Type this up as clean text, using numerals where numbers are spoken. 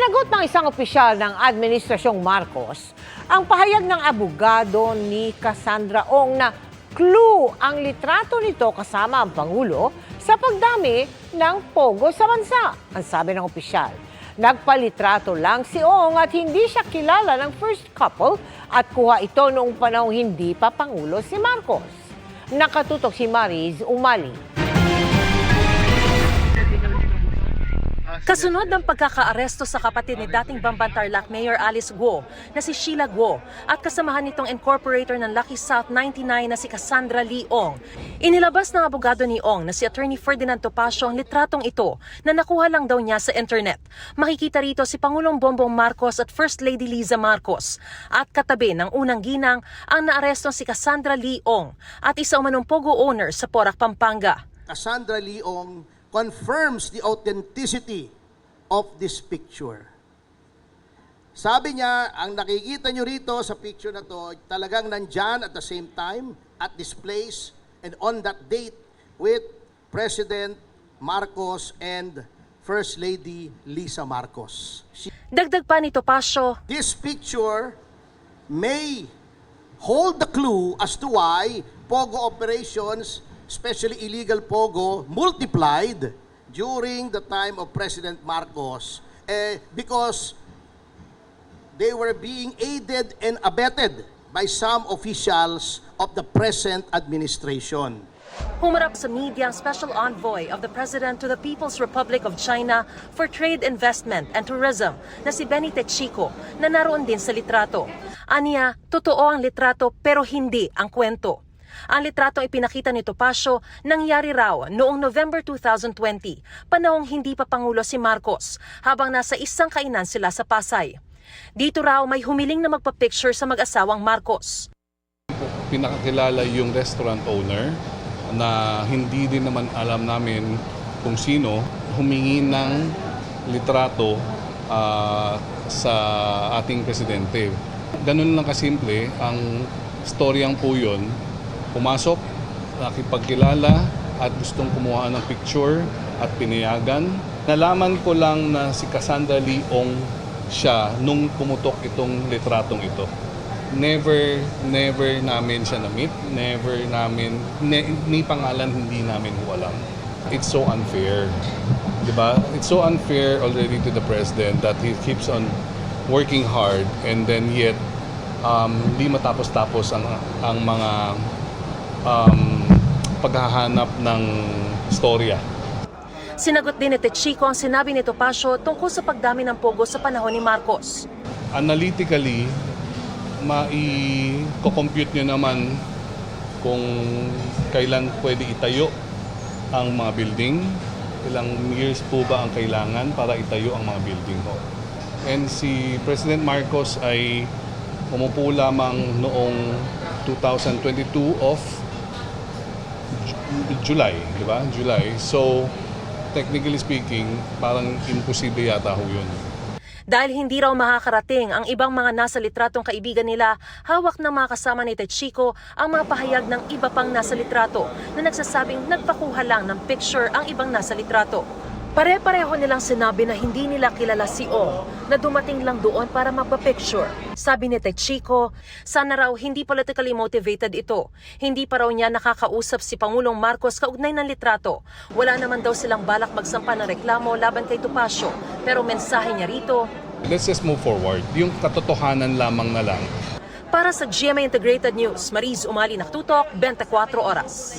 Sinagot ng isang opisyal ng Administrasyong Marcos ang pahayag ng abogado ni Cassandra Ong na clue ang litrato nito kasama ang Pangulo sa pagdami ng pogo sa bansa. Ang sabi ng opisyal, nagpalitrato lang si Ong at hindi siya kilala ng first couple at kuha ito noong panahong hindi pa Pangulo si Marcos. Nakatutok si Mariz Umali. Kasunod ng pagkakaaresto sa kapatid ni dating Bamban Tarlac Mayor Alice Guo na si Sheila Guo at kasamahan nitong incorporator ng Lucky South 99 na si Cassandra Lee Ong, inilabas ng abogado ni Ong na si Attorney Ferdinand Topacio ang litratong ito na nakuha lang daw niya sa internet. Makikita rito si Pangulong Bongbong Marcos at First Lady Liza Marcos at katabi ng unang ginang ang naarestong si Cassandra Lee Ong at isa umanong pogo owner sa Porac, Pampanga. Cassandra Lee Ong confirms the authenticity of this picture. Sabi niya, ang nakikita niyo rito sa picture na to, talagang nandyan at the same time, at this place, and on that date, with President Marcos and First Lady Liza Marcos. Dagdag pa ni Topacio, This picture may hold the clue as to why POGO operations, especially illegal POGO, multiplied during the time of President Marcos because they were being aided and abetted by some officials of the present administration. humarap sa media ang Special Envoy of the President to the People's Republic of China for Trade, Investment and Tourism na si Benny Techico na naroon din sa litrato. Aniya, totoo ang litrato pero hindi ang kwento. Ang litratong ipinakita ni Topacio nangyari raw noong November 2020, panahong hindi pa Pangulo si Marcos, habang nasa isang kainan sila sa Pasay. Dito raw may humiling na magpa-picture sa mag-asawang Marcos. Pinakakilala yung restaurant owner na hindi din naman alam namin kung sino, humingi ng litrato sa ating presidente. Ganun lang kasimple, ang storyang po yun. Pumasok, nakipagkilala at gustong kumuha ng picture at pinayagan. Nalaman ko lang na si Cassandra Lee Ong siya nung pumutok itong litratong ito. Never namin siya na-meet, may pangalan hindi namin alam. It's so unfair, di ba? It's so unfair already to the president that he keeps on working hard and then yet di matapos-tapos ang mga paghahanap ng storya. Sinagot din ni Techico ang sinabi ni Topacio tungkol sa pagdami ng pogo sa panahon ni Marcos. Analytically, mai-compute nyo naman kung kailan pwede itayo ang mga building, ilang years po ba ang kailangan para itayo ang mga building ho. And si President Marcos ay umupo lamang noong 2022 of July, di ba? July. So, technically speaking, parang imposible yata ho yun. Dahil hindi raw makakarating ang ibang mga nasa litratong kaibigan nila, hawak ng mga kasama ni Techico ang mga pahayag ng iba pang nasa litrato na nagsasabing nagpakuha lang ng picture ang ibang nasa litrato. Pare-pareho nilang sinabi na hindi nila kilala si Ong na dumating lang doon para magpa-picture. Sabi ni Techico, sana raw hindi politically motivated ito. Hindi pa raw niya nakakausap si Pangulong Marcos kaugnay ng litrato. Wala naman daw silang balak magsampa ng reklamo laban kay Topacio. Pero mensahe niya rito, Let's just move forward. Yung katotohanan lamang na lang. para sa GMA Integrated News, Mariz Umali, Naktutok, 24 Oras.